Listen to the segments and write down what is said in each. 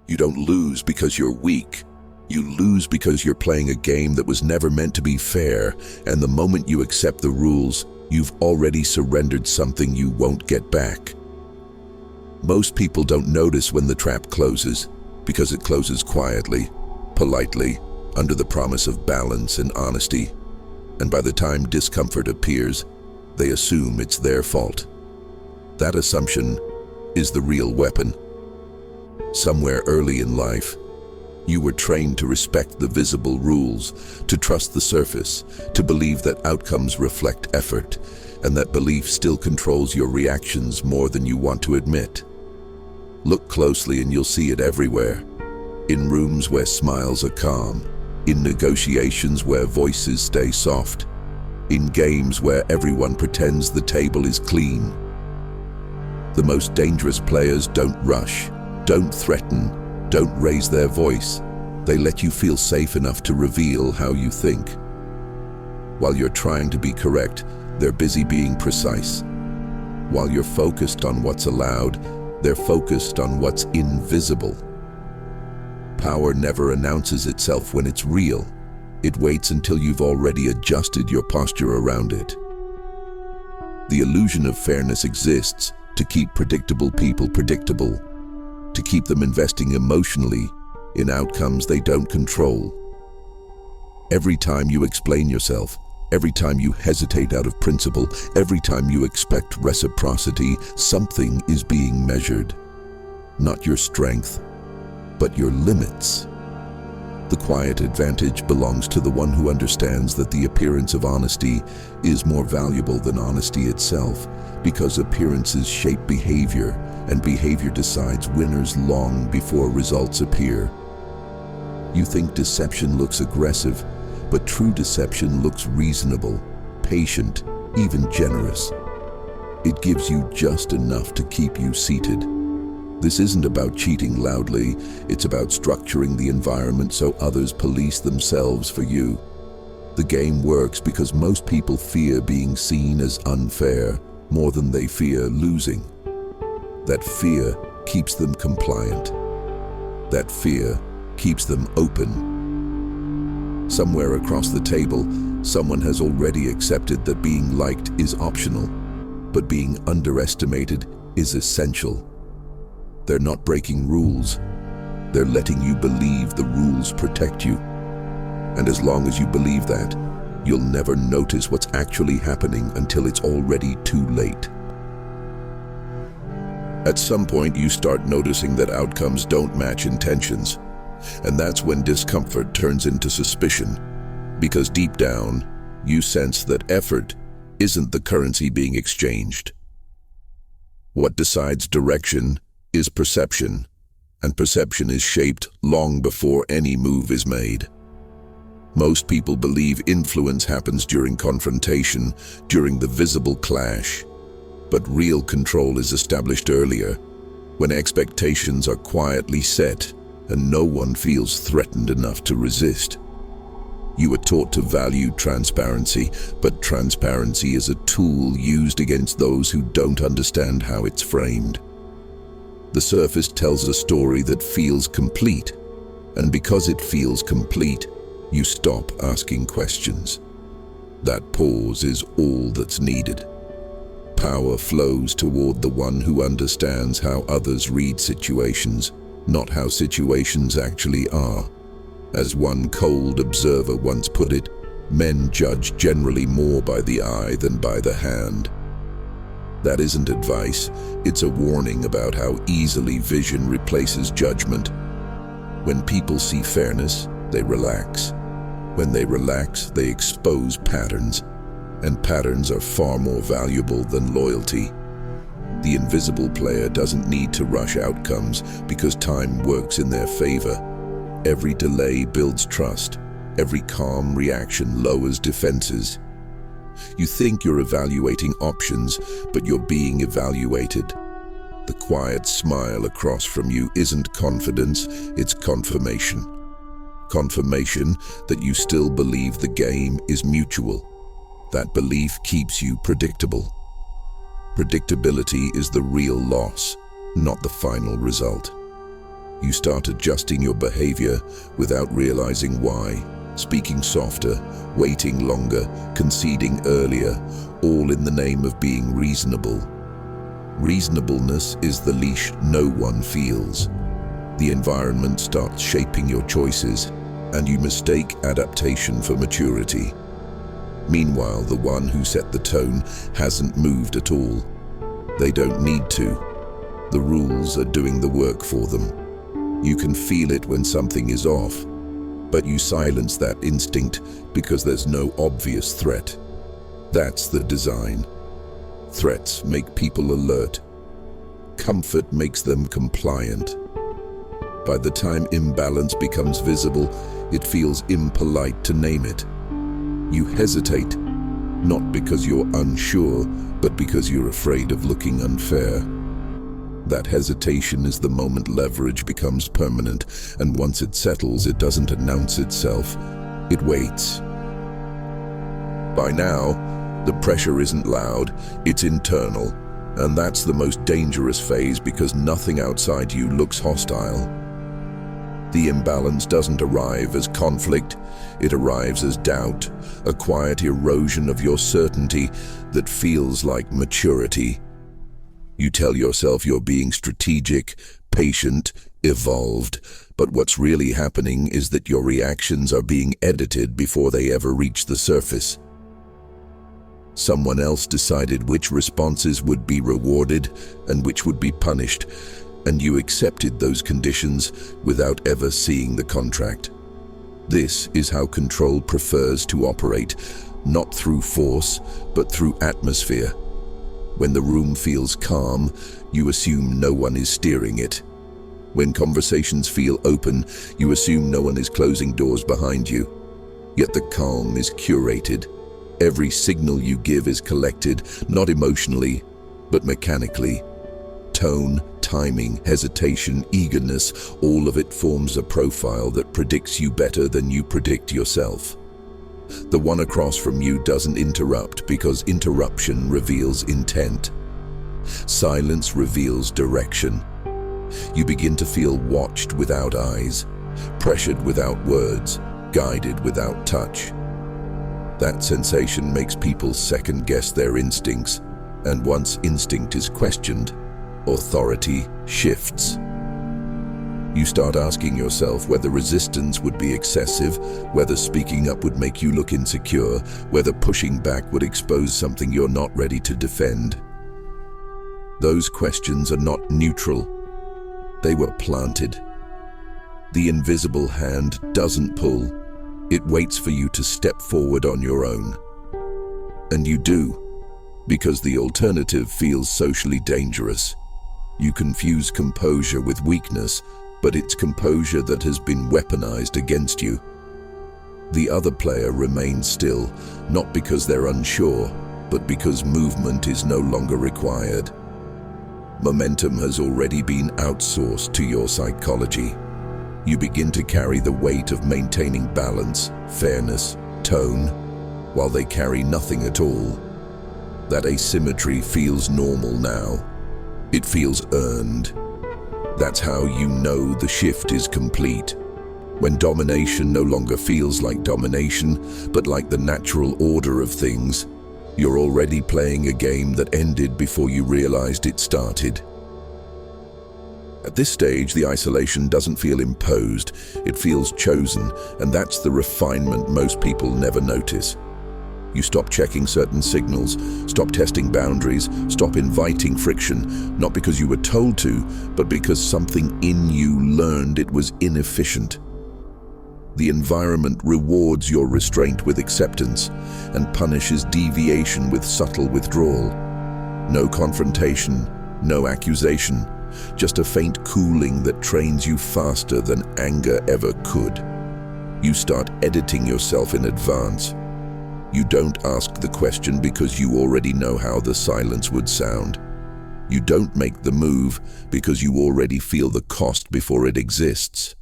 You don't lose because you're weak. You lose because you're playing a game that was never meant to be fair, and the moment you accept the rules, you've already surrendered something you won't get back. Most people don't notice when the trap closes, because it closes quietly, politely, under the promise of balance and honesty. And by the time discomfort appears, they assume it's their fault. That assumption is the real weapon. Somewhere early in life, you were trained to respect the visible rules, to trust the surface, to believe that outcomes reflect effort, and that belief still controls your reactions more than you want to admit. Look closely and you'll see it everywhere. In rooms where smiles are calm, in negotiations where voices stay soft, in games where everyone pretends the table is clean. The most dangerous players don't rush, don't threaten, don't raise their voice. They let you feel safe enough to reveal how you think. While you're trying to be correct, they're busy being precise. While you're focused on what's allowed, they're focused on what's invisible. Power never announces itself when it's real. It waits until you've already adjusted your posture around it. The illusion of fairness exists to keep predictable people predictable, to keep them investing emotionally in outcomes they don't control. Every time you explain yourself, every time you hesitate out of principle, every time you expect reciprocity, something is being measured. Not your strength, but your limits. The quiet advantage belongs to the one who understands that the appearance of honesty is more valuable than honesty itself, because appearances shape behavior, and behavior decides winners long before results appear. You think deception looks aggressive, but true deception looks reasonable, patient, even generous. It gives you just enough to keep you seated. This isn't about cheating loudly, it's about structuring the environment so others police themselves for you. The game works because most people fear being seen as unfair more than they fear losing. That fear keeps them compliant. That fear keeps them open. Somewhere across the table, someone has already accepted that being liked is optional, but being underestimated is essential. They're not breaking rules. They're letting you believe the rules protect you. And as long as you believe that, you'll never notice what's actually happening until it's already too late. At some point, you start noticing that outcomes don't match intentions. And that's when discomfort turns into suspicion. Because deep down, you sense that effort isn't the currency being exchanged. What decides direction is perception, and perception is shaped long before any move is made. Most people believe influence happens during confrontation, during the visible clash. But real control is established earlier, when expectations are quietly set and no one feels threatened enough to resist. You are taught to value transparency, but transparency is a tool used against those who don't understand how it's framed. The surface tells a story that feels complete, and because it feels complete, you stop asking questions. That pause is all that's needed. Power flows toward the one who understands how others read situations, not how situations actually are. As one cold observer once put it, men judge generally more by the eye than by the hand. That isn't advice, it's a warning about how easily vision replaces judgment. When people see fairness, they relax. When they relax, they expose patterns, and patterns are far more valuable than loyalty. The invisible player doesn't need to rush outcomes because time works in their favor. Every delay builds trust. Every calm reaction lowers defenses. You think you're evaluating options, but you're being evaluated. The quiet smile across from you isn't confidence, it's confirmation. Confirmation that you still believe the game is mutual. That belief keeps you predictable. Predictability is the real loss, not the final result. You start adjusting your behavior without realizing why, speaking softer, waiting longer, conceding earlier, all in the name of being reasonable. Reasonableness is the leash no one feels. The environment starts shaping your choices, and you mistake adaptation for maturity. Meanwhile, the one who set the tone hasn't moved at all. They don't need to. The rules are doing the work for them. You can feel it when something is off, but you silence that instinct because there's no obvious threat. That's the design. Threats make people alert. Comfort makes them compliant. By the time imbalance becomes visible, it feels impolite to name it. You hesitate, not because you're unsure, but because you're afraid of looking unfair. That hesitation is the moment leverage becomes permanent, and once it settles, it doesn't announce itself. It waits. By now, the pressure isn't loud, it's internal, and that's the most dangerous phase because nothing outside you looks hostile. The imbalance doesn't arrive as conflict, it arrives as doubt, a quiet erosion of your certainty that feels like maturity. You tell yourself you're being strategic, patient, evolved, but what's really happening is that your reactions are being edited before they ever reach the surface. Someone else decided which responses would be rewarded and which would be punished, and you accepted those conditions without ever seeing the contract. This is how control prefers to operate, not through force, but through atmosphere. When the room feels calm, you assume no one is steering it. When conversations feel open, you assume no one is closing doors behind you. Yet the calm is curated. Every signal you give is collected, not emotionally, but mechanically. Tone, timing, hesitation, eagerness, all of it forms a profile that predicts you better than you predict yourself. The one across from you doesn't interrupt because interruption reveals intent. Silence reveals direction. You begin to feel watched without eyes, pressured without words, guided without touch. That sensation makes people second-guess their instincts, and once instinct is questioned, authority shifts. You start asking yourself whether resistance would be excessive, whether speaking up would make you look insecure, whether pushing back would expose something you're not ready to defend. Those questions are not neutral. They were planted. The invisible hand doesn't pull. It waits for you to step forward on your own. And you do, because the alternative feels socially dangerous. You confuse composure with weakness, but it's composure that has been weaponized against you. The other player remains still, not because they're unsure, but because movement is no longer required. Momentum has already been outsourced to your psychology. You begin to carry the weight of maintaining balance, fairness, tone, while they carry nothing at all. That asymmetry feels normal now. It feels earned. That's how you know the shift is complete. When domination no longer feels like domination, but like the natural order of things, you're already playing a game that ended before you realized it started. At this stage, the isolation doesn't feel imposed, it feels chosen, and that's the refinement most people never notice. You stop checking certain signals, stop testing boundaries, stop inviting friction, not because you were told to, but because something in you learned it was inefficient. The environment rewards your restraint with acceptance and punishes deviation with subtle withdrawal. No confrontation, no accusation, just a faint cooling that trains you faster than anger ever could. You start editing yourself in advance. You don't ask the question because you already know how the silence would sound. You don't make the move because you already feel the cost before it exists.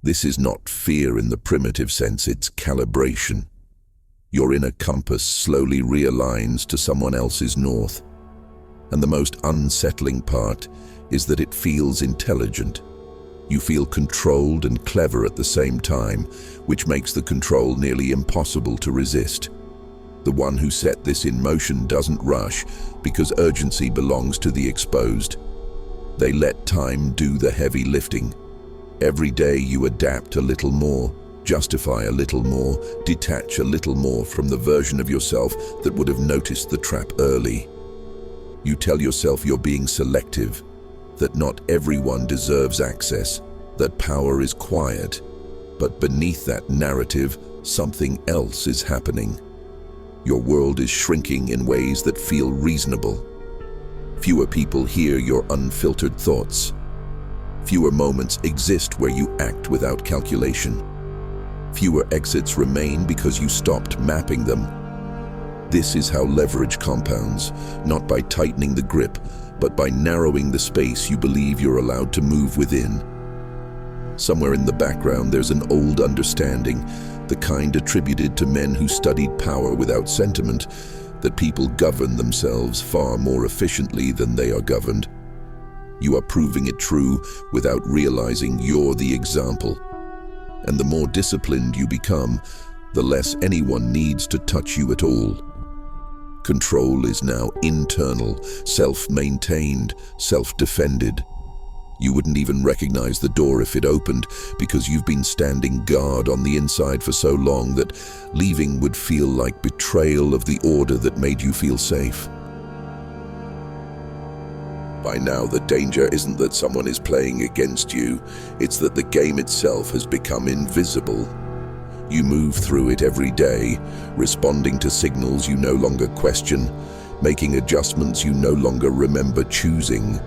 This is not fear in the primitive sense, it's calibration. Your inner compass slowly realigns to someone else's north. And the most unsettling part is that it feels intelligent. You feel controlled and clever at the same time, which makes the control nearly impossible to resist. The one who set this in motion doesn't rush, because urgency belongs to the exposed. They let time do the heavy lifting. Every day you adapt a little more, justify a little more, detach a little more from the version of yourself that would have noticed the trap early. You tell yourself you're being selective, that not everyone deserves access, that power is quiet. But beneath that narrative, something else is happening. Your world is shrinking in ways that feel reasonable. Fewer people hear your unfiltered thoughts. Fewer moments exist where you act without calculation. Fewer exits remain because you stopped mapping them. This is how leverage compounds, not by tightening the grip, but by narrowing the space you believe you're allowed to move within. Somewhere in the background there's an old understanding, the kind attributed to men who studied power without sentiment, that people govern themselves far more efficiently than they are governed. You are proving it true without realizing you're the example. And the more disciplined you become, the less anyone needs to touch you at all. Control is now internal, self-maintained, self-defended. You wouldn't even recognize the door if it opened, because you've been standing guard on the inside for so long that leaving would feel like betrayal of the order that made you feel safe. By now, the danger isn't that someone is playing against you, it's that the game itself has become invisible. You move through it every day, responding to signals you no longer question, making adjustments you no longer remember choosing.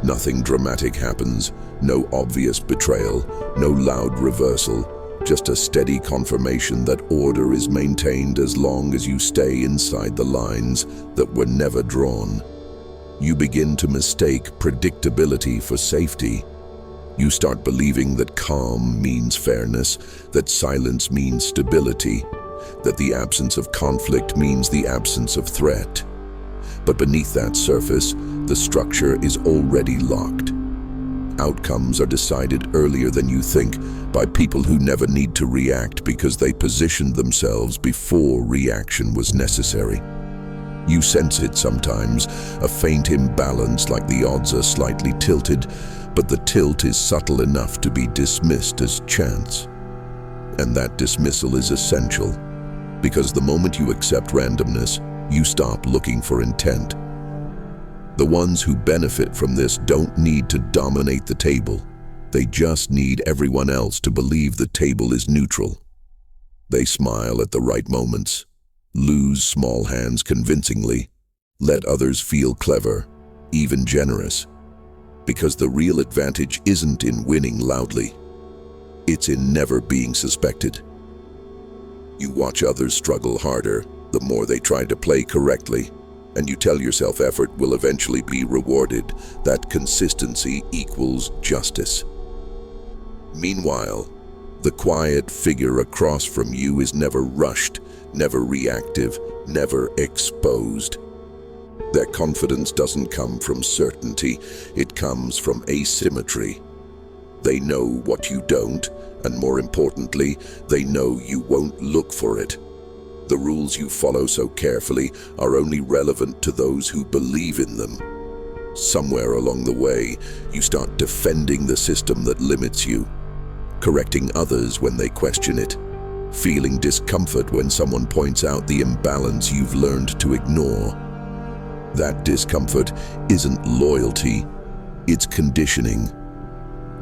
Nothing dramatic happens, no obvious betrayal, no loud reversal, just a steady confirmation that order is maintained as long as you stay inside the lines that were never drawn. You begin to mistake predictability for safety. You start believing that calm means fairness, that silence means stability, that the absence of conflict means the absence of threat. But beneath that surface, the structure is already locked. Outcomes are decided earlier than you think by people who never need to react because they positioned themselves before reaction was necessary. You sense it sometimes, a faint imbalance like the odds are slightly tilted, but the tilt is subtle enough to be dismissed as chance. And that dismissal is essential, because the moment you accept randomness, you stop looking for intent. The ones who benefit from this don't need to dominate the table. They just need everyone else to believe the table is neutral. They smile at the right moments, lose small hands convincingly, let others feel clever, even generous. Because the real advantage isn't in winning loudly. It's in never being suspected. You watch others struggle harder, the more they try to play correctly, and you tell yourself effort will eventually be rewarded, that consistency equals justice. Meanwhile, the quiet figure across from you is never rushed, never reactive, never exposed. Their confidence doesn't come from certainty, it comes from asymmetry. They know what you don't, and more importantly, they know you won't look for it. The rules you follow so carefully are only relevant to those who believe in them. Somewhere along the way, you start defending the system that limits you, correcting others when they question it, feeling discomfort when someone points out the imbalance you've learned to ignore. That discomfort isn't loyalty, it's conditioning.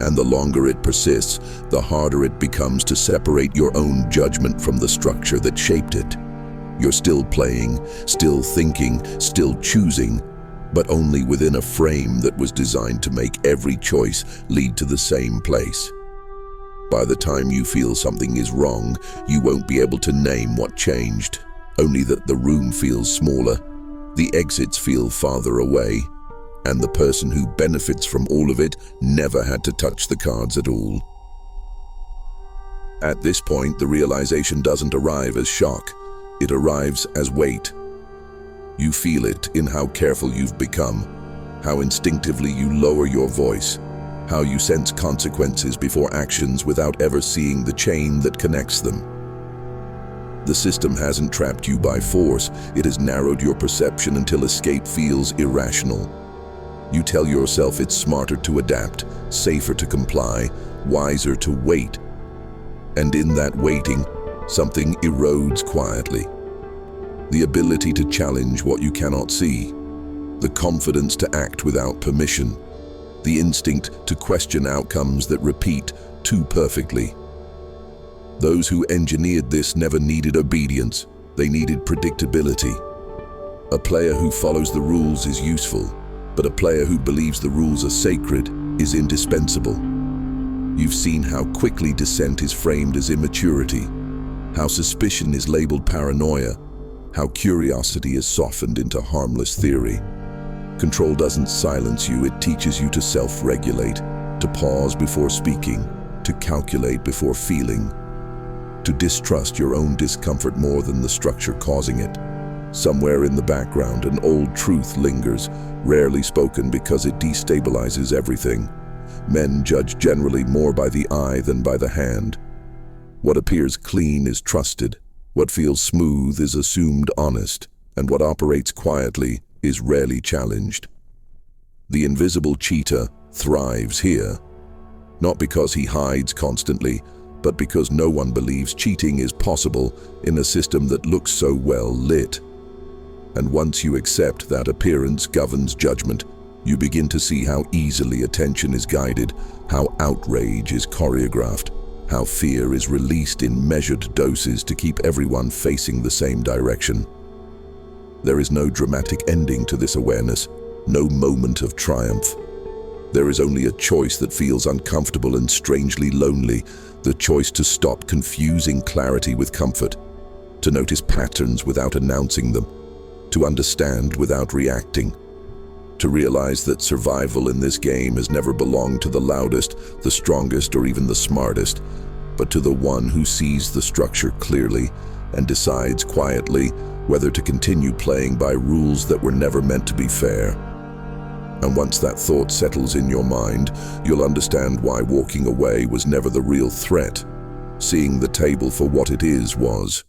And the longer it persists, the harder it becomes to separate your own judgment from the structure that shaped it. You're still playing, still thinking, still choosing, but only within a frame that was designed to make every choice lead to the same place. By the time you feel something is wrong, you won't be able to name what changed, only that the room feels smaller, the exits feel farther away, and the person who benefits from all of it never had to touch the cards at all. At this point, the realization doesn't arrive as shock, it arrives as weight. You feel it in how careful you've become, how instinctively you lower your voice, how you sense consequences before actions without ever seeing the chain that connects them. The system hasn't trapped you by force, it has narrowed your perception until escape feels irrational. You tell yourself it's smarter to adapt, safer to comply, wiser to wait. And in that waiting, something erodes quietly. The ability to challenge what you cannot see, the confidence to act without permission, the instinct to question outcomes that repeat too perfectly. Those who engineered this never needed obedience, they needed predictability. A player who follows the rules is useful, but a player who believes the rules are sacred is indispensable. You've seen how quickly dissent is framed as immaturity, how suspicion is labeled paranoia, how curiosity is softened into harmless theory. Control doesn't silence you, it teaches you to self-regulate, to pause before speaking, to calculate before feeling, to distrust your own discomfort more than the structure causing it. Somewhere in the background, an old truth lingers, rarely spoken because it destabilizes everything. Men judge generally more by the eye than by the hand. What appears clean is trusted, what feels smooth is assumed honest, and what operates quietly is rarely challenged. The invisible cheetah thrives here, not because he hides constantly, but because no one believes cheating is possible in a system that looks so well lit. And once you accept that appearance governs judgment, you begin to see how easily attention is guided, how outrage is choreographed, how fear is released in measured doses to keep everyone facing the same direction. There is no dramatic ending to this awareness, no moment of triumph. There is only a choice that feels uncomfortable and strangely lonely, the choice to stop confusing clarity with comfort, to notice patterns without announcing them, to understand without reacting, to realize that survival in this game has never belonged to the loudest, the strongest, or even the smartest, but to the one who sees the structure clearly and decides quietly whether to continue playing by rules that were never meant to be fair. And once that thought settles in your mind, you'll understand why walking away was never the real threat. Seeing the table for what it is was.